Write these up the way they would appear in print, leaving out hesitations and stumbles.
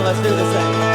let's do this thing.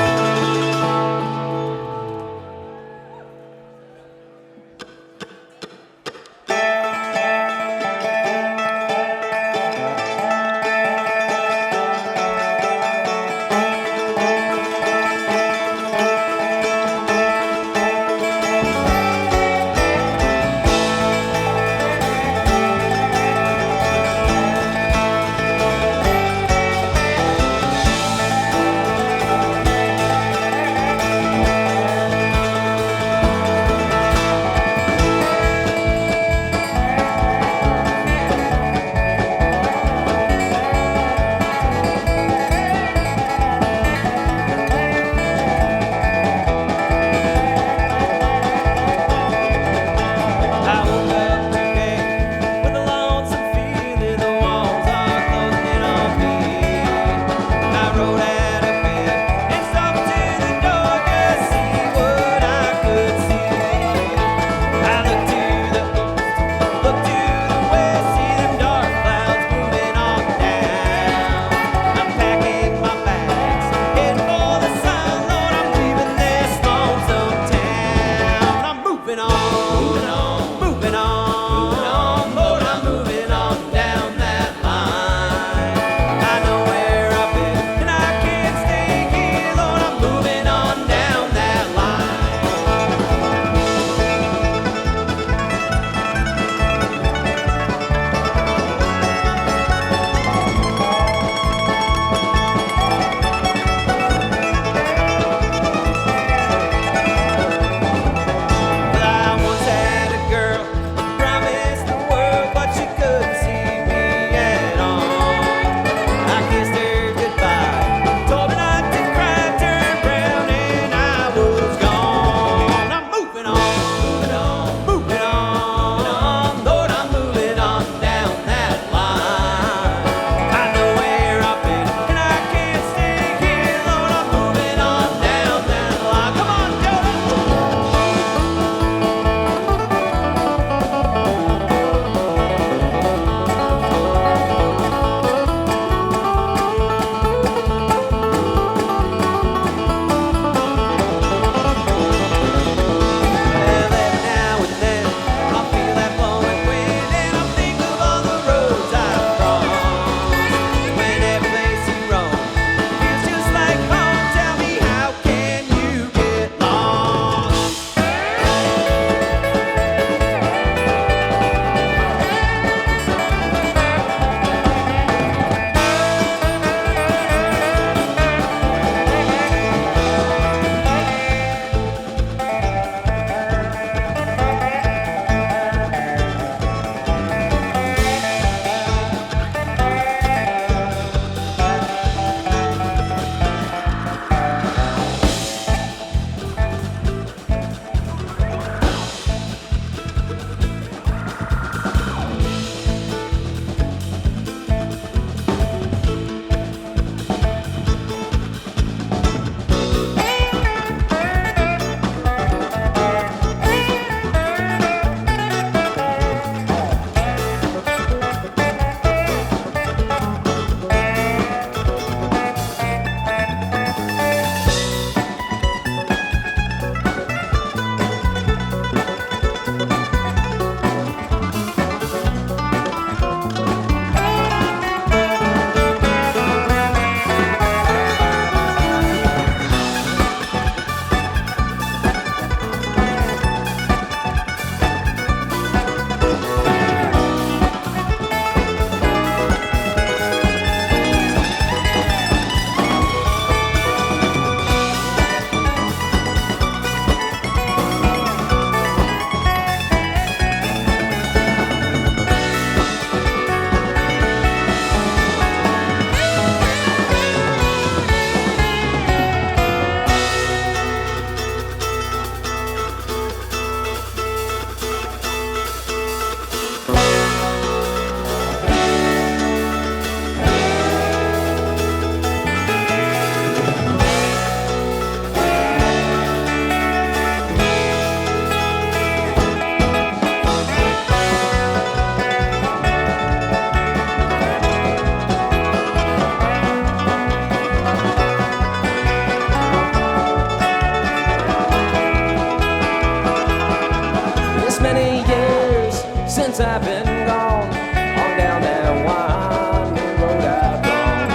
since I've been gone, on down that winding road I've gone,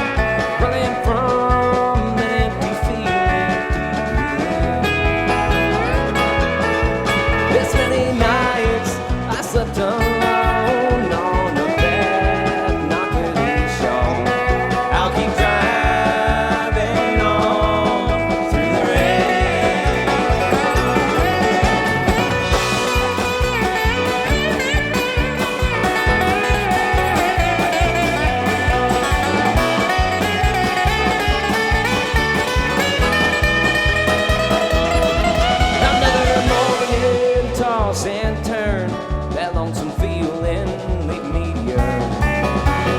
running from an empty feeling. This many nights I slept alone on the path not really shown. I'll keep driving on through the rain. Another morning, toss and turn, that lonesome feeling leave me yearn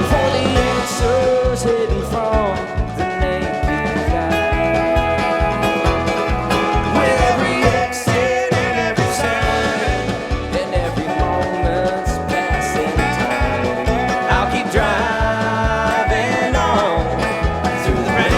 for the answers hidden from the naked eye. With every exit and every sign and every moment's passing time, I'll keep driving on through the rain.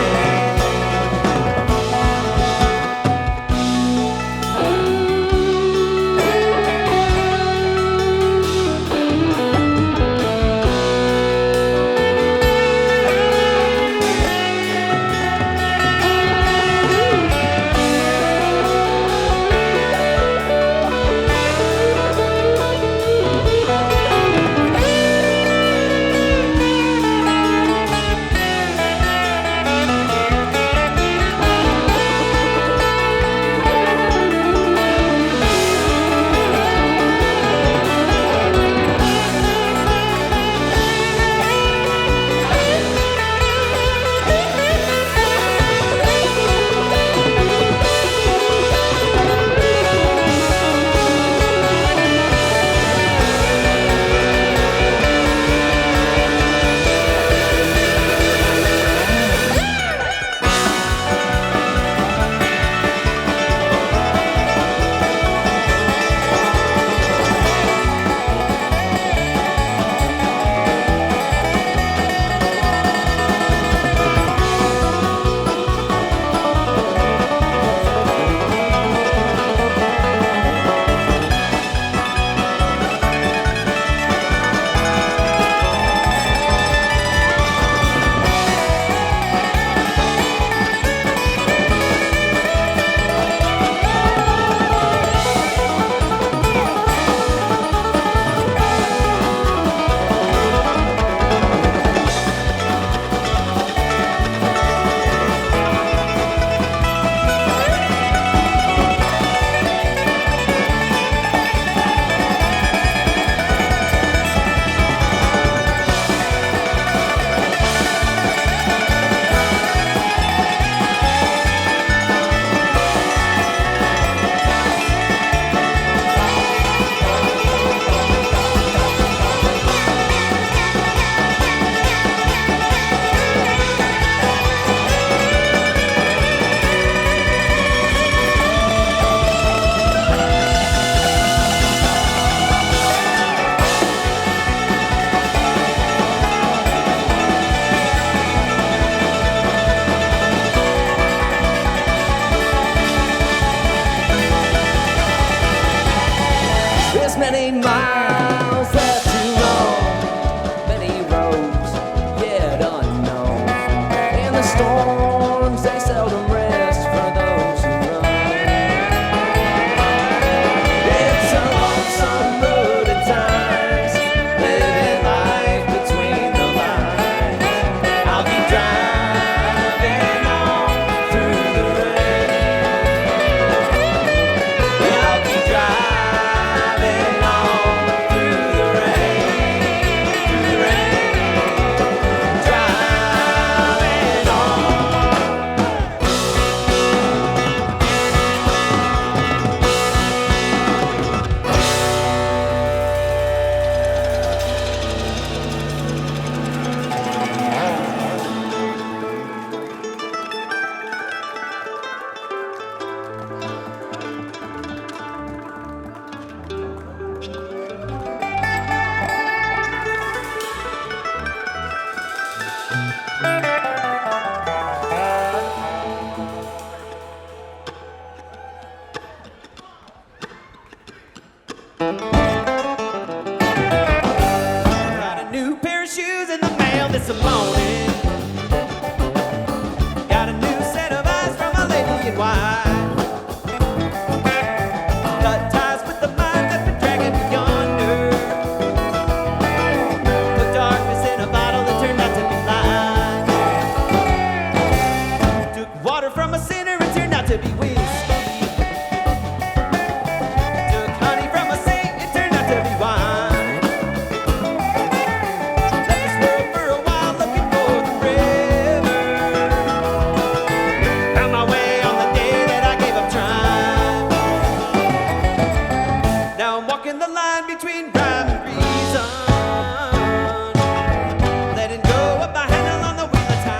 This many miles left to roam, many roads yet unknown, and the storms they seldom rest for those who run. It's a lonesome road at times, living life between the lines. I'll keep driving on through the rain. I'll keep driving on through the rain, driving on. wine. Cut ties with the mind that's been dragging me yonder. Put darkness in a bottle that turned out to be lies. Took water from a sinner and turned out to be whiskey. Took honey from a saint, it turned out to be wine. Left this world for a while looking for the river. Found my way on the day that I gave up trying. Now I'm walking the line between rhyme and reason, letting go of my handle on the wheel of time.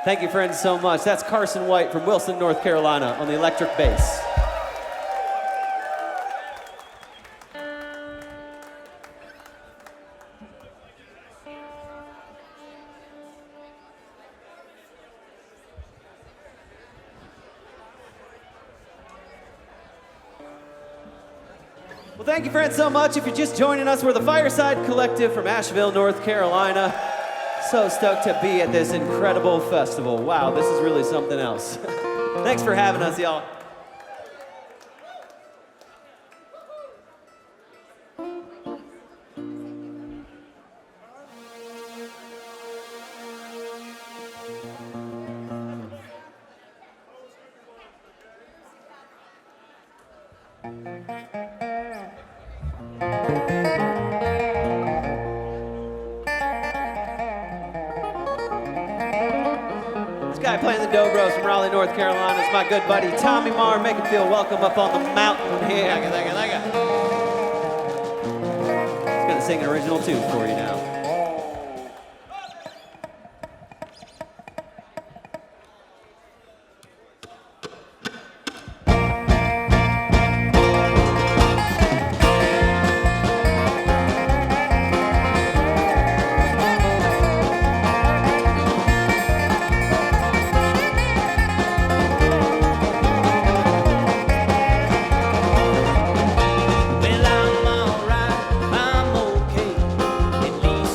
Thank you, friends, so much. That's Carson White from Wilson, North Carolina on the electric bass. Well, thank you, friends, so much. If you're just joining us, we're the Fireside Collective from Asheville, North Carolina. So stoked to be at this incredible festival. Wow, this is really something else. Thanks for having us, y'all. Guy playing the Dobros from Raleigh, North Carolina is my good buddy Tommy Marr. Make him feel welcome up on the mountain here. He's gonna sing an original tune for you now. Well, I'm alright, I'm okay. At least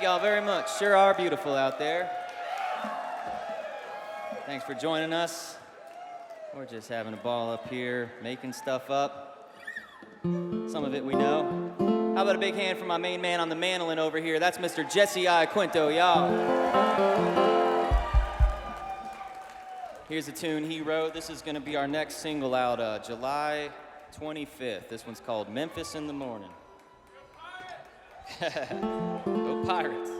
Thank y'all very much. Sure are beautiful out there. Thanks for joining us. We're just having a ball up here, making stuff up. Some of it we know. How about a big hand for my main man on the mandolin over here? That's Mr. Jesse I. Quinto, y'all. Here's a tune he wrote. This is gonna be our next single out July 25th. This one's called Memphis in the Morning. Go Pirates.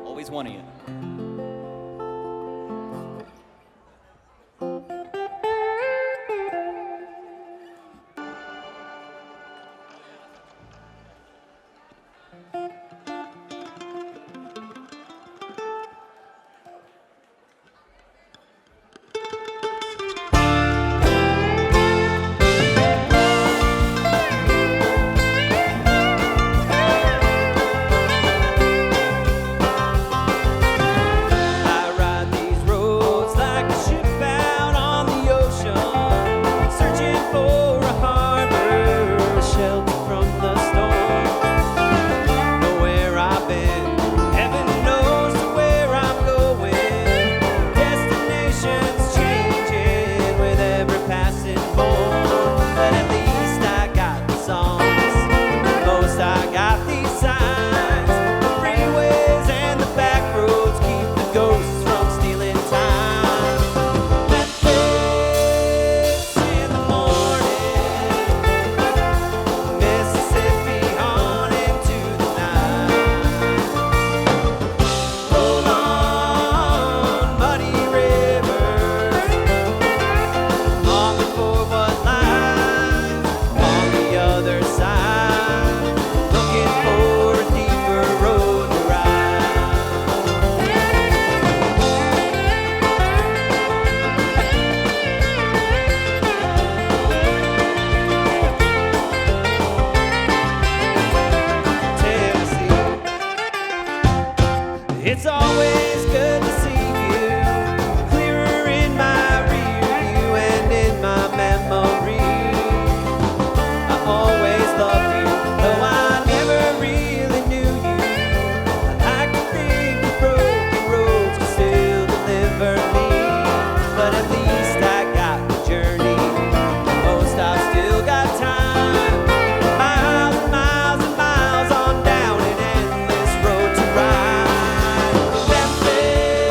Always one of you. It's always good to see you, clearer in my rear view and in my memory. I always loved you, though I never really knew you. I like to think the broken roads can still deliver me, but at least I got the journey. Most I've still got time, miles and miles and miles on down an endless road to ride. Memphis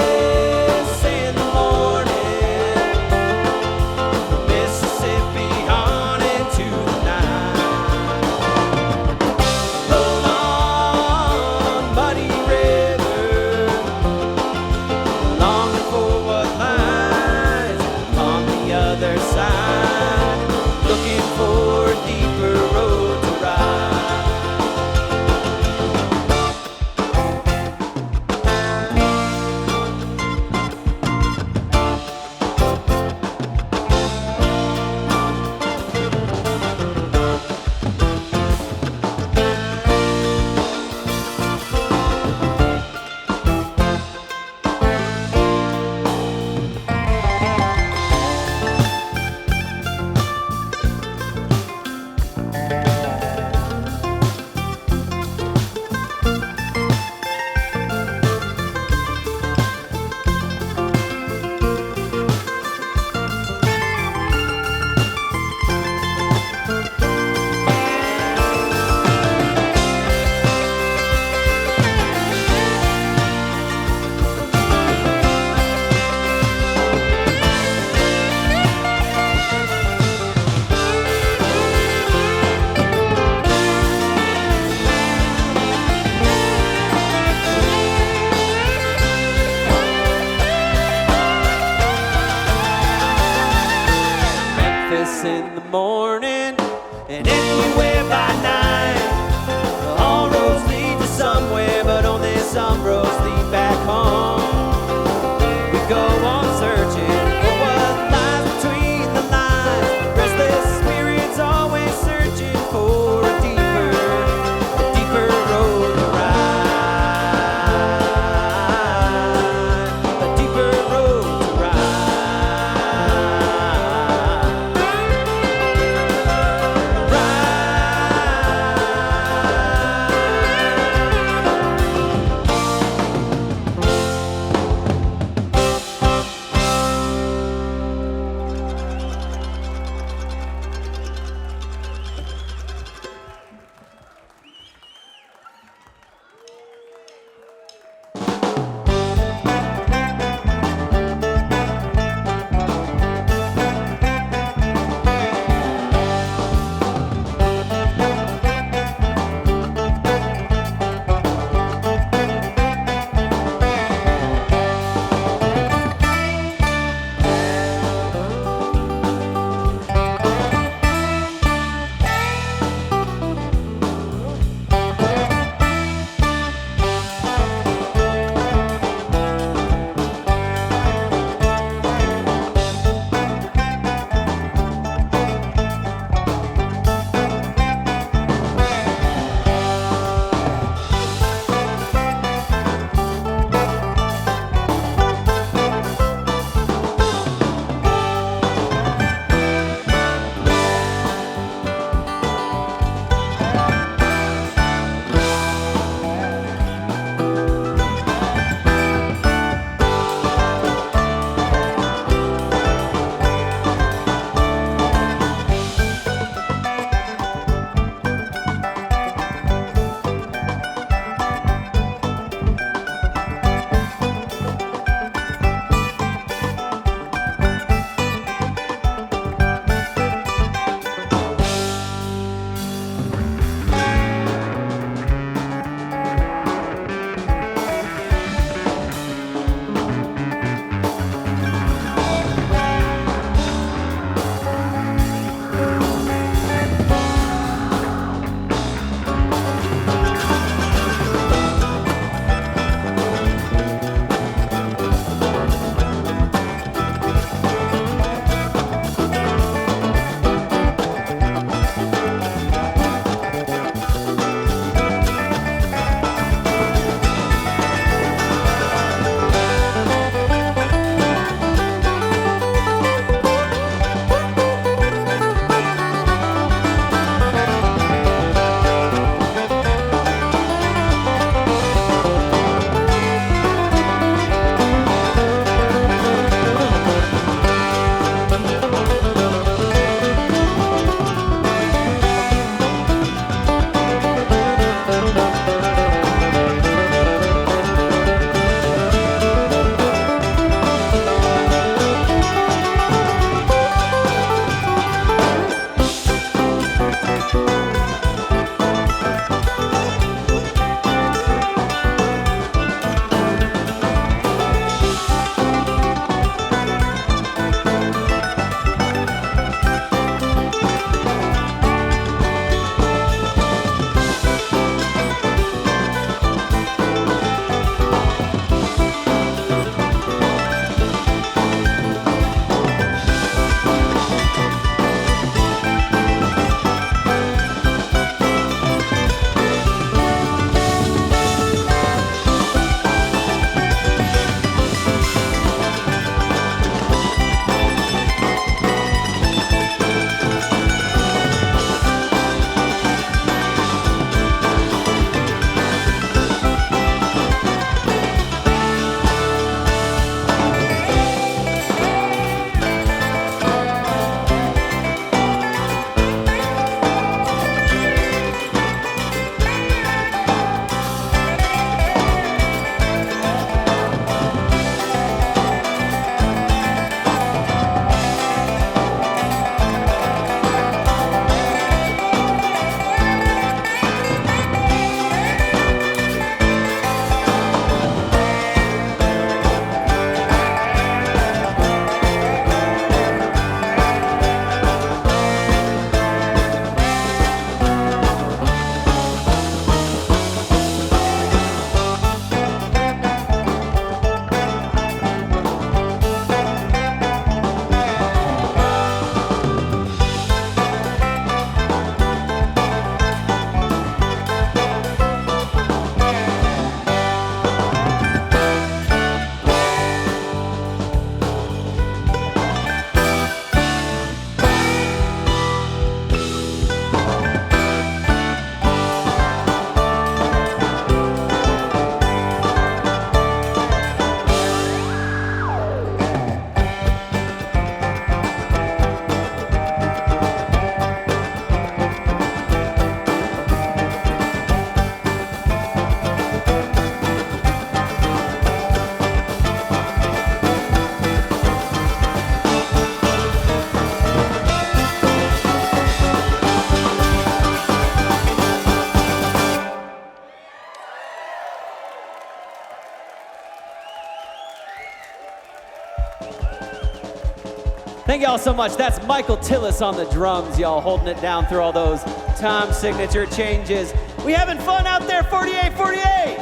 Thank y'all so much. That's Michael Tillis on the drums, y'all, holding it down through all those time signature changes. We having fun out there, 4848?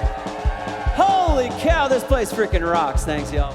Holy cow, this place freaking rocks. Thanks, y'all.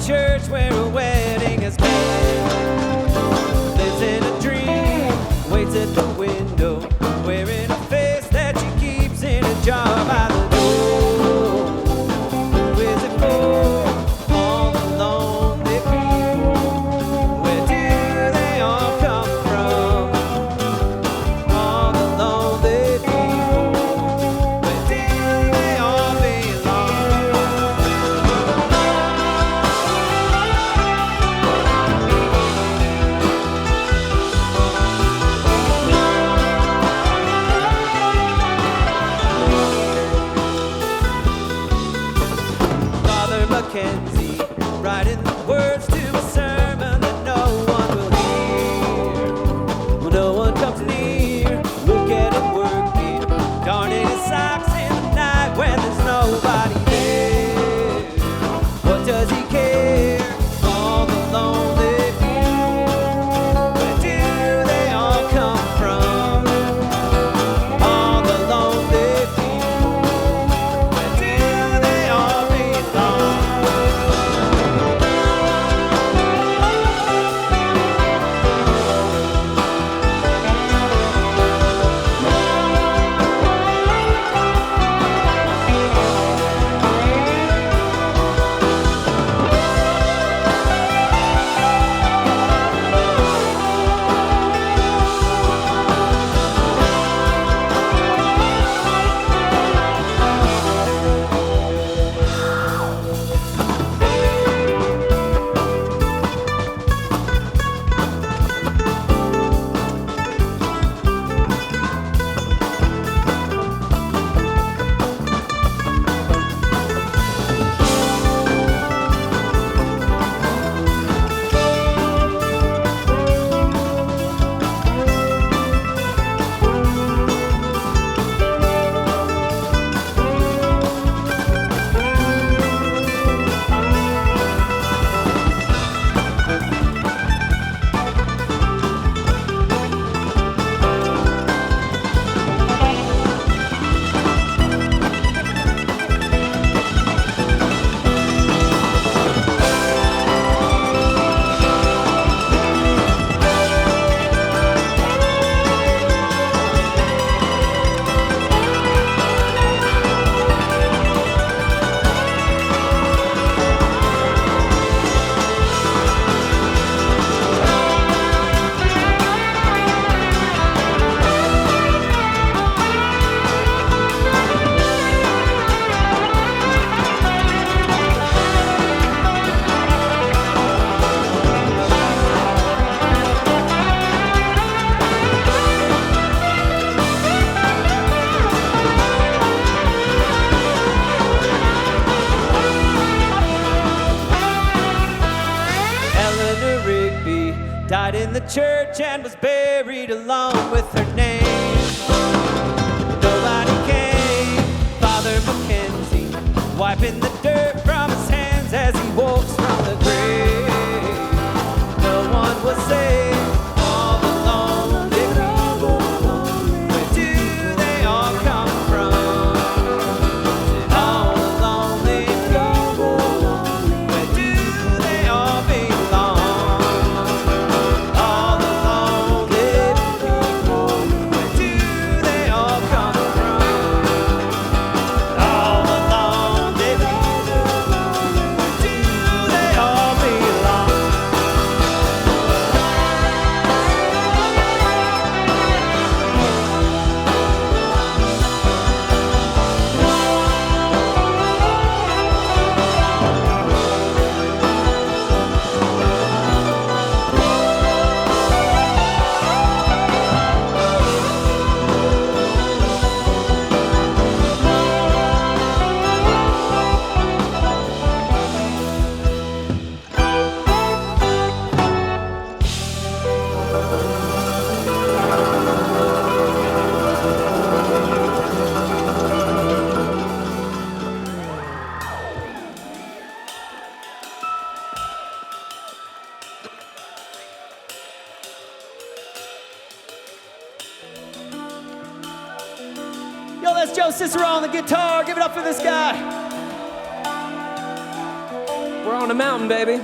church where a wedding has been. Lives in a dream, waits at the window, wearing a face that she keeps in a jar by the door. Who is it for? All the lonely people. Where do they all come from? All the lonely people. Where do they all belong? Father Mackenzie, writing the words to a sermon that no one will hear. Well, no one comes near. Look at him working, darning his socks in the night when there's nobody there. What does he care? All the lonely people. Where do they all come from? All the lonely people. Where do they all belong? Eleanor Rigby died in the church and was buried along with her name. Nobody came. Father Mackenzie wiping the dirt from his hands as he walks from the grave. No one was saved. All the lonely people. Where do they all come from? All the lonely people. Where do they all belong? All the lonely people. Where do they all come from? All the lonely people. Where do they all belong? Yo, that's Joe Cicero on the guitar. Give it up for this guy. We're on the mountain, baby.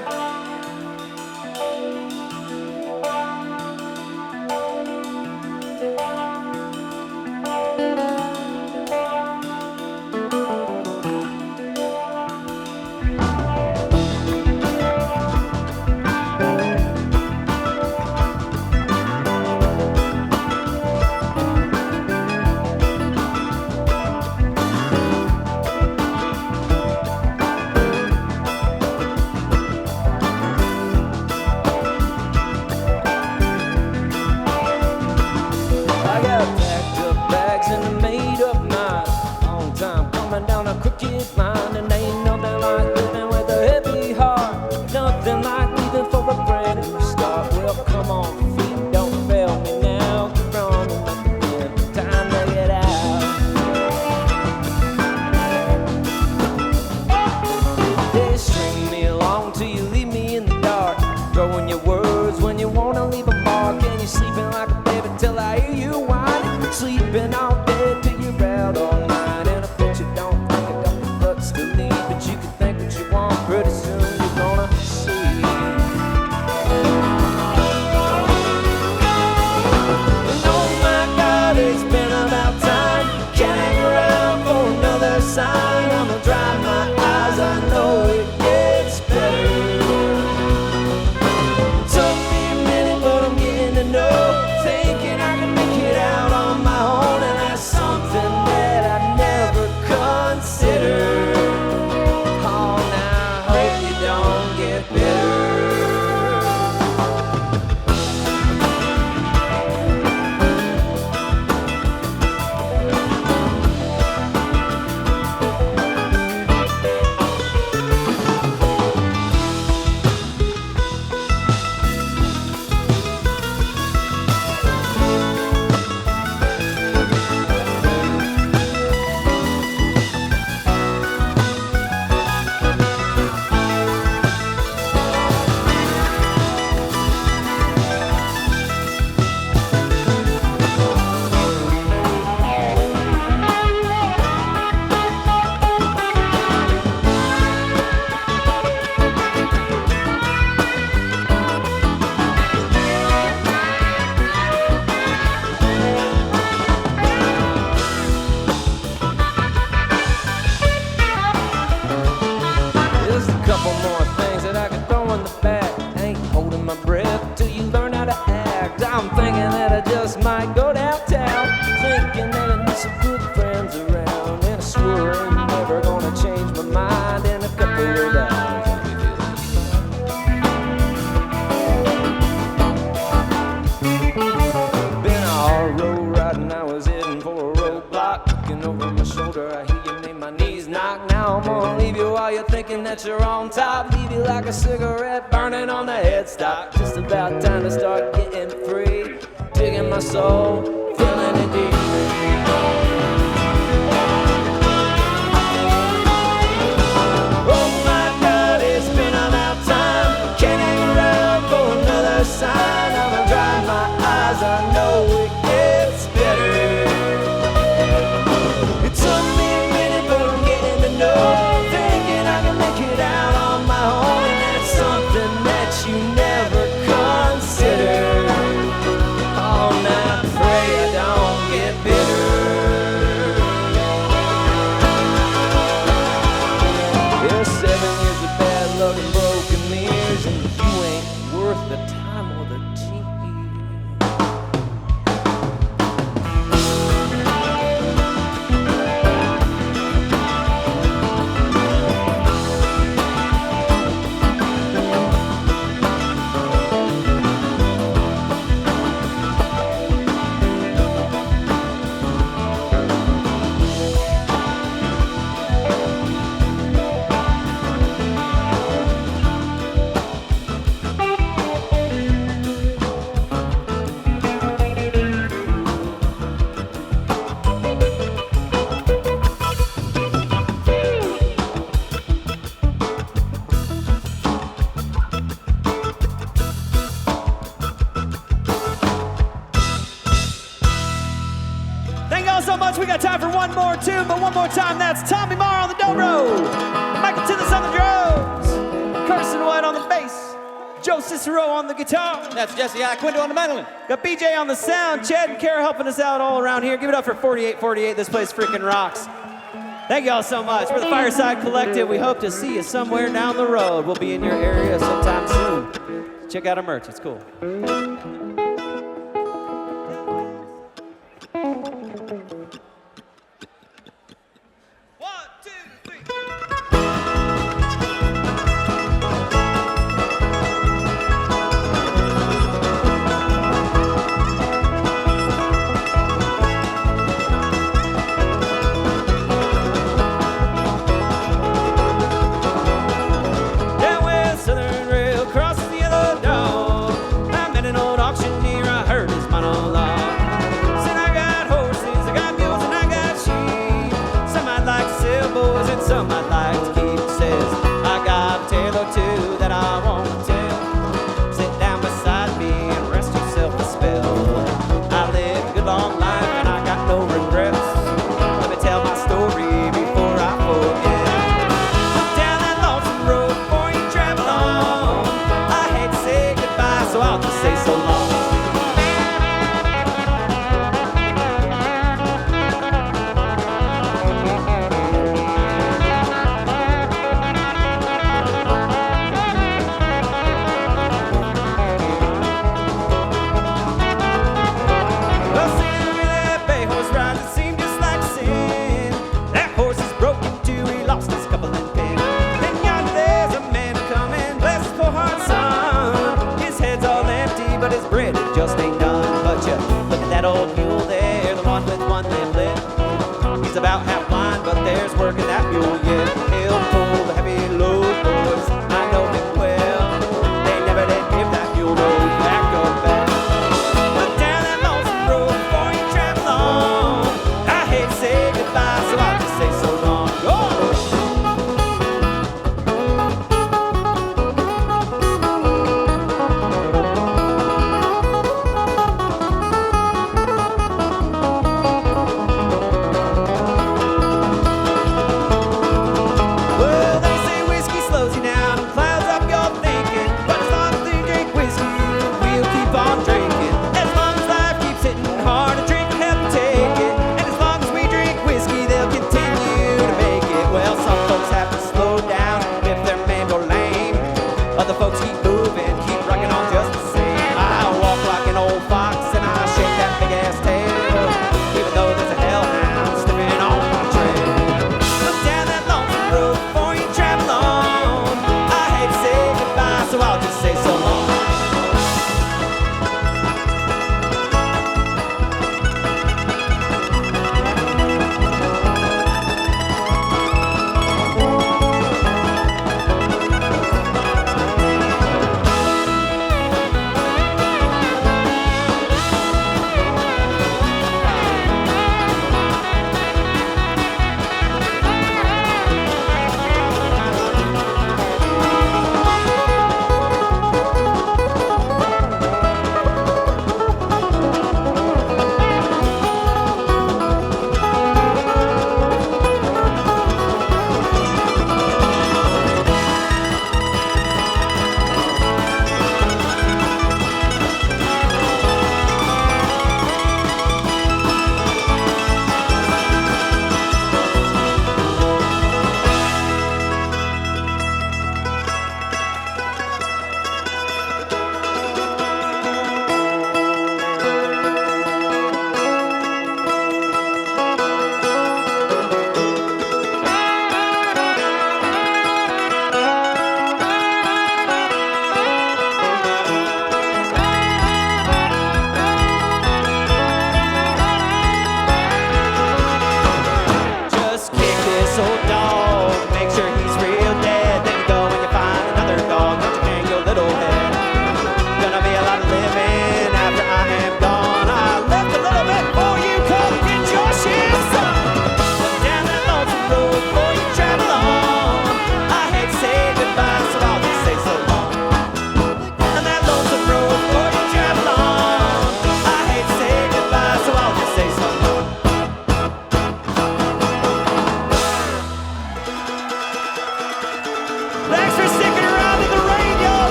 That you're on top, leave you like a cigarette burning on the headstock. Just about time to start getting free, digging my soul, feeling it deep. Oh my God, it's been about time. Can't hang around for another sign. I'ma dry my eyes, I know it gets better. It took me a minute, but I'm getting to know. It out on my own, and that's something that you never consider. Oh, now pray I don't get bitter. Yeah, 7 years of bad luck and broken mirrors, and you ain't worth the time or the tears. So much. We got time for one more tune, but one more time, that's Tommy Marr on the dobro, Michael Tillis on the drums. Carson White on the bass. Joe Cicero on the guitar. That's Jesse Iaquinto on the mandolin. Got BJ on the sound. Chad and Kara helping us out all around here. Give it up for 4848. This place freaking rocks. Thank y'all so much. We're the Fireside Collective. We hope to see you somewhere down the road. We'll be in your area sometime soon. Check out our merch. It's cool.